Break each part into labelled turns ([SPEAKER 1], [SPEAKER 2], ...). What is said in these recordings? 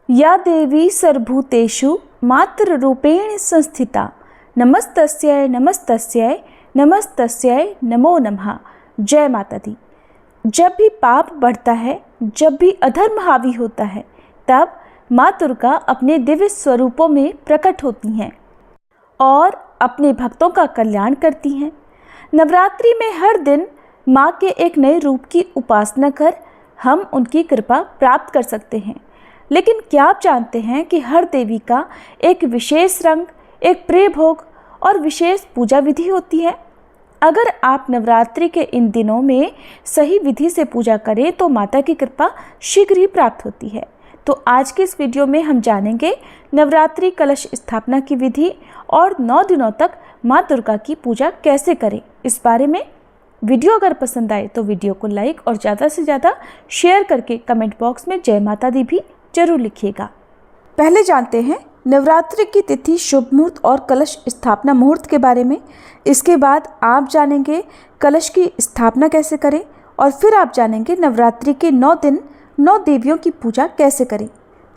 [SPEAKER 1] या देवी सर्वभूतेषु मातृरूपेण संस्थिता नमस्तस्यै नमस्तस्यै नमस्तस्यै नमो नमः। जय माता दी। जब भी पाप बढ़ता है, जब भी अधर्म हावी होता है, तब माँ दुर्गा अपने दिव्य स्वरूपों में प्रकट होती हैं और अपने भक्तों का कल्याण करती हैं। नवरात्रि में हर दिन माँ के एक नए रूप की उपासना कर हम उनकी कृपा प्राप्त कर सकते हैं। लेकिन क्या आप जानते हैं कि हर देवी का एक विशेष रंग, एक प्रिय भोग और विशेष पूजा विधि होती है। अगर आप नवरात्रि के इन दिनों में सही विधि से पूजा करें तो माता की कृपा शीघ्र ही प्राप्त होती है। तो आज के इस वीडियो में हम जानेंगे नवरात्रि कलश स्थापना की विधि और 9 दिनों तक माँ दुर्गा की पूजा कैसे करें, इस बारे में। वीडियो अगर पसंद आए तो वीडियो को लाइक और ज़्यादा से ज़्यादा शेयर करके कमेंट बॉक्स में जय माता दी भी जरूर लिखिएगा। पहले जानते हैं नवरात्रि की तिथि, शुभ मुहूर्त और कलश स्थापना मुहूर्त के बारे में। इसके बाद आप जानेंगे कलश की स्थापना कैसे करें और फिर आप जानेंगे नवरात्रि के 9 दिन 9 देवियों की पूजा कैसे करें।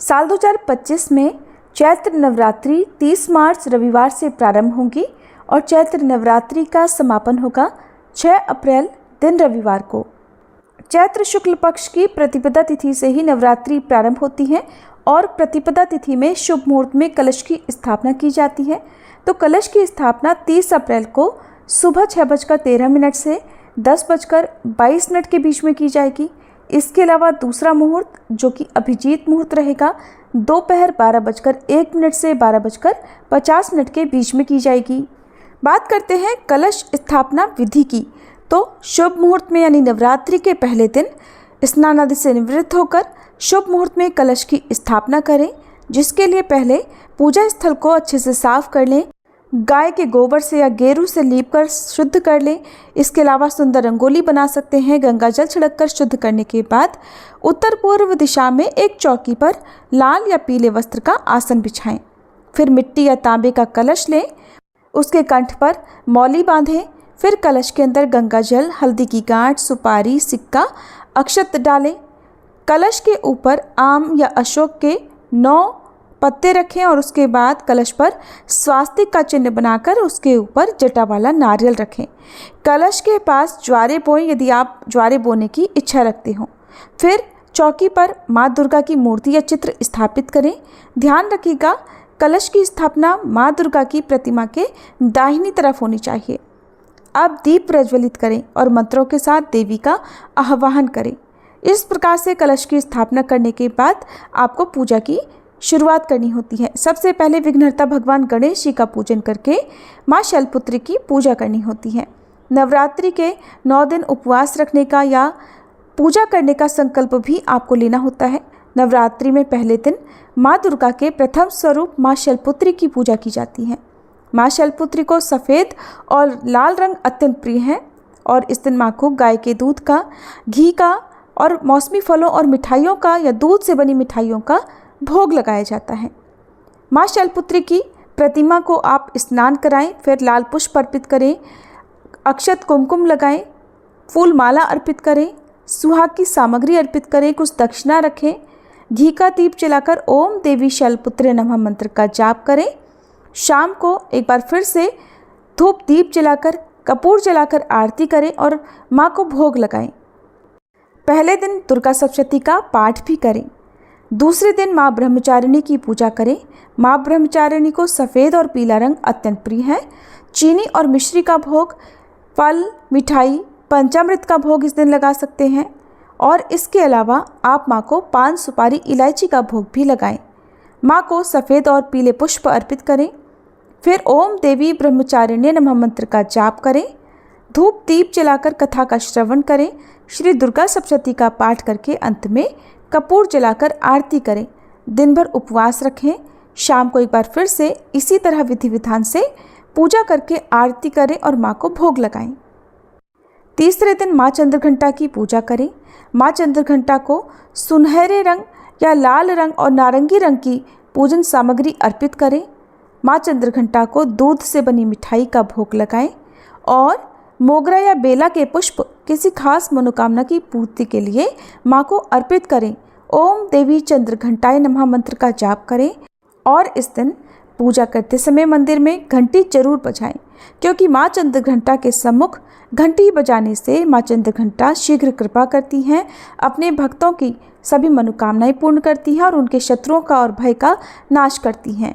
[SPEAKER 1] साल 2025 में चैत्र नवरात्रि 30 मार्च रविवार से प्रारंभ होगी और चैत्र नवरात्रि का समापन होगा 6 अप्रैल दिन रविवार को। चैत्र शुक्ल पक्ष की प्रतिपदा तिथि से ही नवरात्रि प्रारंभ होती है और प्रतिपदा तिथि में शुभ मुहूर्त में कलश की स्थापना की जाती है। तो कलश की स्थापना 30 अप्रैल को सुबह 6:13 से 10:22 के बीच में की जाएगी। इसके अलावा दूसरा मुहूर्त जो कि अभिजीत मुहूर्त रहेगा, दोपहर 12:01 से 12:50 के बीच में की जाएगी। बात करते हैं कलश स्थापना विधि की। तो शुभ मुहूर्त में यानी नवरात्रि के पहले दिन स्नान आदि से निवृत्त होकर शुभ मुहूर्त में कलश की स्थापना करें, जिसके लिए पहले पूजा स्थल को अच्छे से साफ कर लें। गाय के गोबर से या गेरू से लीपकर शुद्ध कर लें। इसके अलावा सुंदर रंगोली बना सकते हैं। गंगा जल छिड़ककर शुद्ध करने के बाद उत्तर पूर्व दिशा में एक चौकी पर लाल या पीले वस्त्र का आसन बिछाएं। फिर मिट्टी या तांबे का कलश लें, उसके कंठ पर मौली बांधें। फिर कलश के अंदर गंगा जल, हल्दी की गांठ, सुपारी, सिक्का, अक्षत डालें। कलश के ऊपर आम या अशोक के 9 पत्ते रखें और उसके बाद कलश पर स्वास्तिक का चिन्ह बनाकर उसके ऊपर जटा वाला नारियल रखें। कलश के पास ज्वारे बोएं यदि आप ज्वारे बोने की इच्छा रखते हो। फिर चौकी पर माँ दुर्गा की मूर्ति या चित्र स्थापित करें। ध्यान रखिएगा कलश की स्थापना माँ दुर्गा की प्रतिमा के दाहिनी तरफ होनी चाहिए। अब दीप प्रज्वलित करें और मंत्रों के साथ देवी का आह्वान करें। इस प्रकार से कलश की स्थापना करने के बाद आपको पूजा की शुरुआत करनी होती है। सबसे पहले विघ्नहर्ता भगवान गणेश जी का पूजन करके माँ शैलपुत्री की पूजा करनी होती है। नवरात्रि के 9 दिन उपवास रखने का या पूजा करने का संकल्प भी आपको लेना होता है। नवरात्रि में पहले दिन माँ दुर्गा के प्रथम स्वरूप माँ शैलपुत्री की पूजा की जाती है। माँ शैलपुत्री को सफ़ेद और लाल रंग अत्यंत प्रिय है और इस दिन माँ को गाय के दूध का, घी का और मौसमी फलों और मिठाइयों का या दूध से बनी मिठाइयों का भोग लगाया जाता है। माँ शैलपुत्री की प्रतिमा को आप स्नान कराएं, फिर लाल पुष्प अर्पित करें, अक्षत कुमकुम लगाएं, फूल माला अर्पित करें, सुहाग की सामग्री अर्पित करें, कुछ दक्षिणा रखें, घी का दीप जलाकर ओम देवी शैलपुत्रे नमः मंत्र का जाप करें। शाम को एक बार फिर से धूप दीप जलाकर, कपूर जलाकर आरती करें और माँ को भोग लगाएं। पहले दिन दुर्गा सप्तशती का पाठ भी करें। दूसरे दिन माँ ब्रह्मचारिणी की पूजा करें। माँ ब्रह्मचारिणी को सफ़ेद और पीला रंग अत्यंत प्रिय है। चीनी और मिश्री का भोग, फल, मिठाई, पंचामृत का भोग इस दिन लगा सकते हैं और इसके अलावा आप माँ को पान, सुपारी, इलायची का भोग भी लगाएं। माँ को सफ़ेद और पीले पुष्प अर्पित करें। फिर ओम देवी ब्रह्मचारिण्य नमः मंत्र का जाप करें। धूप दीप जलाकर कथा का श्रवण करें। श्री दुर्गा सप्तशती का पाठ करके अंत में कपूर जलाकर आरती करें। दिन भर उपवास रखें। शाम को एक बार फिर से इसी तरह विधि विधान से पूजा करके आरती करें और माँ को भोग लगाएं। तीसरे दिन माँ चंद्रघंटा की पूजा करें। माँ चंद्रघंटा को सुनहरे रंग या लाल रंग और नारंगी रंग की पूजन सामग्री अर्पित करें। माँ चंद्रघंटा को दूध से बनी मिठाई का भोग लगाएं और मोगरा या बेला के पुष्प किसी खास मनोकामना की पूर्ति के लिए माँ को अर्पित करें ओम देवी चंद्रघंटाय नमः मंत्र का जाप करें और इस दिन पूजा करते समय मंदिर में घंटी जरूर बजाएं, क्योंकि माँ चंद्रघंटा के सम्मुख घंटी बजाने से माँ चंद्रघंटा शीघ्र कृपा करती हैं, अपने भक्तों की सभी मनोकामनाएं पूर्ण करती हैं और उनके शत्रुओं का और भय का नाश करती हैं।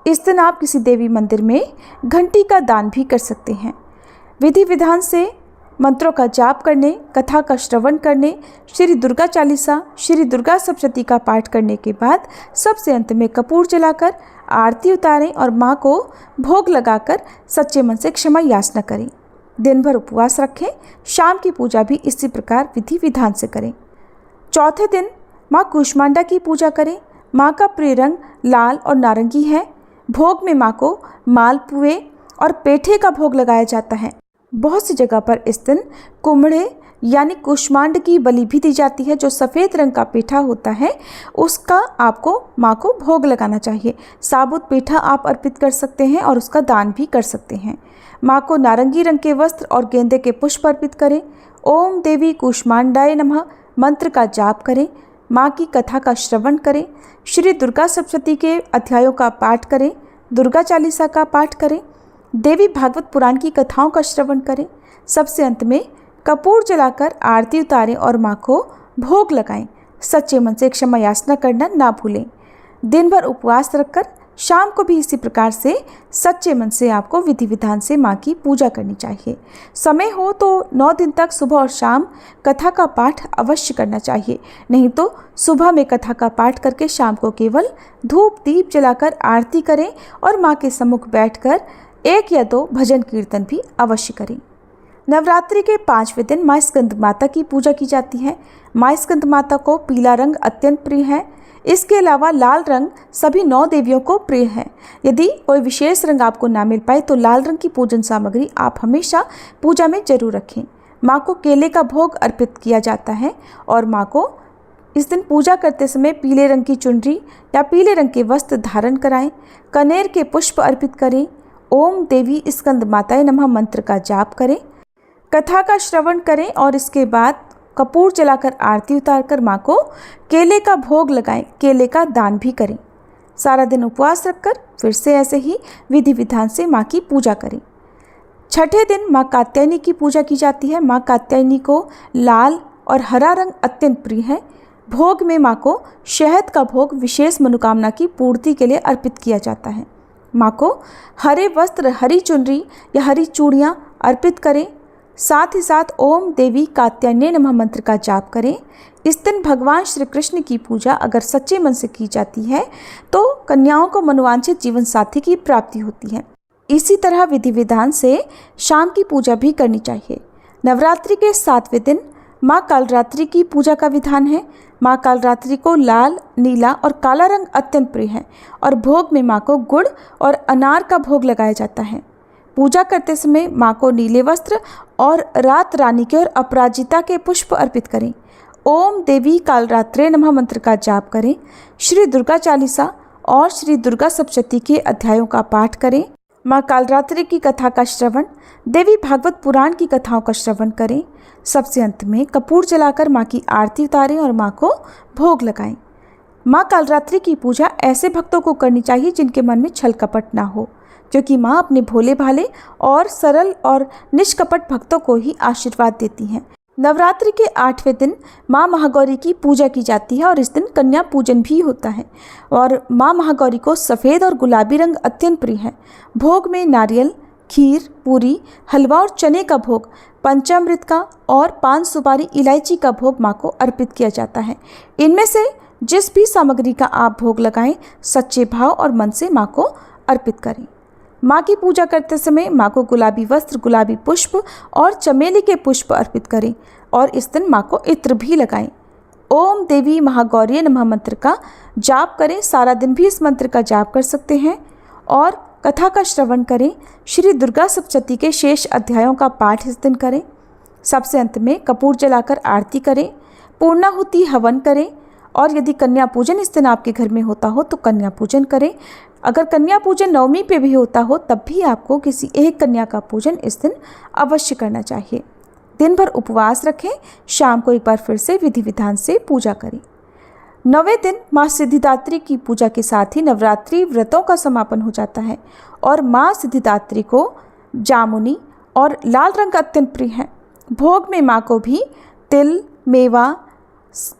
[SPEAKER 1] इस दिन आप किसी देवी मंदिर में घंटी का दान भी कर सकते हैं। विधि विधान से मंत्रों का जाप करने, कथा का श्रवण करने, श्री दुर्गा चालीसा, श्री दुर्गा सप्तशती का पाठ करने के बाद सबसे अंत में कपूर जलाकर आरती उतारें और माँ को भोग लगाकर सच्चे मन से क्षमा याचना करें। दिन भर उपवास रखें। शाम की पूजा भी इसी प्रकार विधि विधान से करें। चौथे दिन माँ कूष्मांडा की पूजा करें। माँ का प्रिय रंग लाल और नारंगी है। भोग में माँ को मालपुए और पेठे का भोग लगाया जाता है। बहुत सी जगह पर इस दिन कुम्हड़े यानी कूष्मांड की बलि भी दी जाती है। जो सफ़ेद रंग का पेठा होता है उसका आपको माँ को भोग लगाना चाहिए। साबुत पेठा आप अर्पित कर सकते हैं और उसका दान भी कर सकते हैं। माँ को नारंगी रंग के वस्त्र और गेंदे के पुष्प अर्पित करें। ओम देवी कूष्मांडाय नमः मंत्र का जाप करें। माँ की कथा का श्रवण करें। श्री दुर्गा सप्तशती के अध्यायों का पाठ करें। दुर्गा चालीसा का पाठ करें। देवी भागवत पुराण की कथाओं का श्रवण करें। सबसे अंत में कपूर जलाकर आरती उतारें और माँ को भोग लगाएं। सच्चे मन से क्षमा याचना करना ना भूलें। दिन भर उपवास रखकर शाम को भी इसी प्रकार से सच्चे मन से आपको विधि विधान से माँ की पूजा करनी चाहिए। समय हो तो 9 दिन तक सुबह और शाम कथा का पाठ अवश्य करना चाहिए। नहीं तो सुबह में कथा का पाठ करके शाम को केवल धूप दीप जलाकर आरती करें और माँ के सम्मुख बैठकर 1 या 2 भजन कीर्तन भी अवश्य करें। नवरात्रि के 5वें दिन माँ स्कंद माता की पूजा की जाती है। माँ स्कंद माता को पीला रंग अत्यंत प्रिय है। इसके अलावा लाल रंग सभी 9 देवियों को प्रिय है। यदि कोई विशेष रंग आपको ना मिल पाए तो लाल रंग की पूजन सामग्री आप हमेशा पूजा में जरूर रखें। माँ को केले का भोग अर्पित किया जाता है और माँ को इस दिन पूजा करते समय पीले रंग की चुनरी या पीले रंग के वस्त्र धारण कराएं। कनेर के पुष्प अर्पित करें। ओम देवी स्कंद माताय नमः मंत्र का जाप करें। कथा का श्रवण करें और इसके बाद कपूर जलाकर आरती उतारकर माँ को केले का भोग लगाएं। केले का दान भी करें। सारा दिन उपवास रखकर फिर से ऐसे ही विधि विधान से माँ की पूजा करें। छठे दिन माँ कात्यायनी की पूजा की जाती है। माँ कात्यायनी को लाल और हरा रंग अत्यंत प्रिय है। भोग में माँ को शहद का भोग विशेष मनोकामना की पूर्ति के लिए अर्पित किया जाता है। माँ को हरे वस्त्र, हरी चुनरी या हरी चूड़ियाँ अर्पित करें। साथ ही साथ ओम देवी कात्यायनी नमः मंत्र का जाप करें। इस दिन भगवान श्री कृष्ण की पूजा अगर सच्चे मन से की जाती है तो कन्याओं को मनोवांछित जीवन साथी की प्राप्ति होती है। इसी तरह विधि विधान से शाम की पूजा भी करनी चाहिए। नवरात्रि के 7वें दिन माँ कालरात्रि की पूजा का विधान है। माँ कालरात्रि को लाल, नीला और काला रंग अत्यंत प्रिय है और भोग में माँ को गुड़ और अनार का भोग लगाया जाता है। पूजा करते समय माँ को नीले वस्त्र और रात रानी के और अपराजिता के पुष्प अर्पित करें। ओम देवी कालरात्रे नमः मंत्र का जाप करें। श्री दुर्गा चालीसा और श्री दुर्गा सप्तशती के अध्यायों का पाठ करें। माँ कालरात्रि की कथा का श्रवण, देवी भागवत पुराण की कथाओं का श्रवण करें। सबसे अंत में कपूर जलाकर माँ की आरती उतारें और माँ को भोग लगाएं। माँ कालरात्रि की पूजा ऐसे भक्तों को करनी चाहिए जिनके मन में छल कपट ना हो, क्योंकि माँ अपने भोले भाले और सरल और निष्कपट भक्तों को ही आशीर्वाद देती हैं। नवरात्रि के 8वें दिन माँ महागौरी की पूजा की जाती है और इस दिन कन्या पूजन भी होता है। और माँ महागौरी को सफ़ेद और गुलाबी रंग अत्यंत प्रिय है। भोग में नारियल, खीर, पूरी, हलवा और चने का भोग, पंचामृत का और पान सुपारी इलायची का भोग माँ को अर्पित किया जाता है। इनमें से जिस भी सामग्री का आप भोग लगाएं, सच्चे भाव और मन से माँ को अर्पित करें। माँ की पूजा करते समय माँ को गुलाबी वस्त्र, गुलाबी पुष्प और चमेली के पुष्प अर्पित करें और इस दिन माँ को इत्र भी लगाएं। ओम देवी महागौरी नमः मंत्र का जाप करें। सारा दिन भी इस मंत्र का जाप कर सकते हैं और कथा का श्रवण करें। श्री दुर्गा सप्तशती के शेष अध्यायों का पाठ इस दिन करें। सबसे अंत में कपूर जलाकर आरती करें, पूर्णाहुति हवन करें और यदि कन्या पूजन इस दिन आपके घर में होता हो तो कन्या पूजन करें। अगर कन्या पूजन नवमी पे भी होता हो तब भी आपको किसी एक कन्या का पूजन इस दिन अवश्य करना चाहिए। दिन भर उपवास रखें। शाम को एक बार फिर से विधि विधान से पूजा करें। 9वें दिन माँ सिद्धिदात्री की पूजा के साथ ही नवरात्रि व्रतों का समापन हो जाता है और माँ सिद्धिदात्री को जामुनी और लाल रंग अत्यंत प्रिय है। भोग में माँ को भी तिल, मेवा,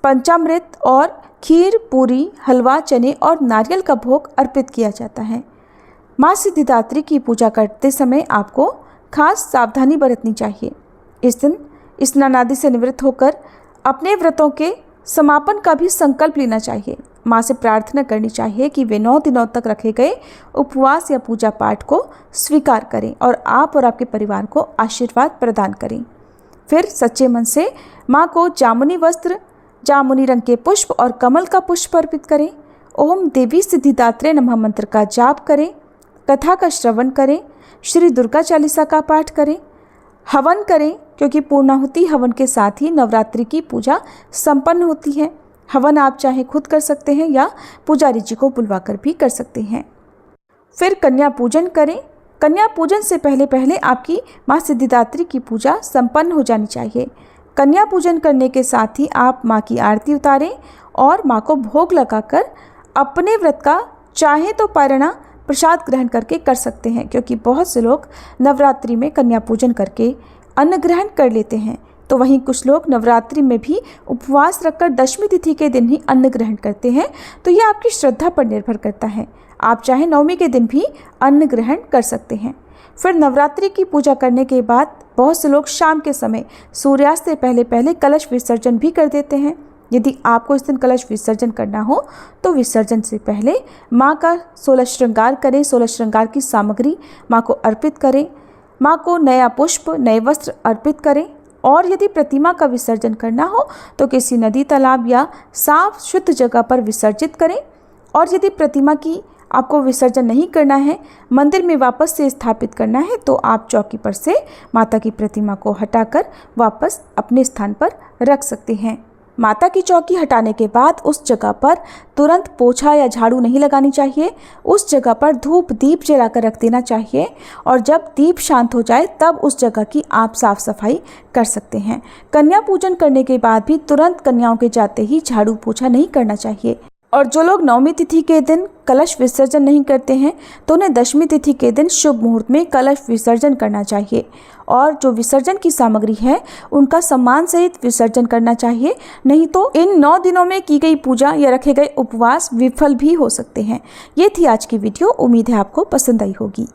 [SPEAKER 1] पंचामृत और खीर, पूरी, हलवा, चने और नारियल का भोग अर्पित किया जाता है। माँ सिद्धिदात्री की पूजा करते समय आपको खास सावधानी बरतनी चाहिए। इस दिन स्नान आदि से निवृत्त होकर अपने व्रतों के समापन का भी संकल्प लेना चाहिए। माँ से प्रार्थना करनी चाहिए कि वे 9 दिनों तक रखे गए उपवास या पूजा पाठ को स्वीकार करें और आप और आपके परिवार को आशीर्वाद प्रदान करें। फिर सच्चे मन से माँ को जामुनी वस्त्र, जामुनी रंग के पुष्प और कमल का पुष्प अर्पित करें। ओम देवी सिद्धिदात्रे नमः मंत्र का जाप करें, कथा का श्रवण करें, श्री दुर्गा चालीसा का पाठ करें, हवन करें, क्योंकि पूर्णाहुति हवन के साथ ही नवरात्रि की पूजा संपन्न होती है। हवन आप चाहे खुद कर सकते हैं या पुजारी जी को बुलवाकर भी कर सकते हैं। फिर कन्या पूजन करें। कन्या पूजन से पहले आपकी माँ सिद्धिदात्री की पूजा संपन्न हो जानी चाहिए। कन्या पूजन करने के साथ ही आप माँ की आरती उतारें और माँ को भोग लगाकर अपने व्रत का चाहे तो पारणा प्रसाद ग्रहण करके कर सकते हैं, क्योंकि बहुत से लोग नवरात्रि में कन्या पूजन करके अन्न ग्रहण कर लेते हैं, तो वहीं कुछ लोग नवरात्रि में भी उपवास रखकर दशमी तिथि के दिन ही अन्न ग्रहण करते हैं। तो यह आपकी श्रद्धा पर निर्भर करता है। आप चाहे 9वीं के दिन भी अन्न ग्रहण कर सकते हैं। फिर नवरात्रि की पूजा करने के बाद बहुत से लोग शाम के समय सूर्यास्त से पहले कलश विसर्जन भी कर देते हैं। यदि आपको इस दिन कलश विसर्जन करना हो तो विसर्जन से पहले माँ का 16 श्रृंगार करें। 16 श्रृंगार की सामग्री माँ को अर्पित करें। माँ को नया पुष्प, नए वस्त्र अर्पित करें। और यदि प्रतिमा का विसर्जन करना हो तो किसी नदी, तालाब या साफ शुद्ध जगह पर विसर्जित करें। और यदि प्रतिमा की आपको विसर्जन नहीं करना है, मंदिर में वापस से स्थापित करना है, तो आप चौकी पर से माता की प्रतिमा को हटाकर वापस अपने स्थान पर रख सकते हैं। माता की चौकी हटाने के बाद उस जगह पर तुरंत पोछा या झाड़ू नहीं लगानी चाहिए। उस जगह पर धूप दीप जलाकर रख देना चाहिए और जब दीप शांत हो जाए तब उस जगह की आप साफ सफाई कर सकते हैं। कन्या पूजन करने के बाद भी तुरंत कन्याओं के जाते ही झाड़ू पोछा नहीं करना चाहिए। और जो लोग 9वीं तिथि के दिन कलश विसर्जन नहीं करते हैं तो उन्हें 10वीं तिथि के दिन शुभ मुहूर्त में कलश विसर्जन करना चाहिए और जो विसर्जन की सामग्री है उनका सम्मान सहित विसर्जन करना चाहिए, नहीं तो इन 9 दिनों में की गई पूजा या रखे गए उपवास विफल भी हो सकते हैं। ये थी आज की वीडियो। उम्मीद है आपको पसंद आई होगी।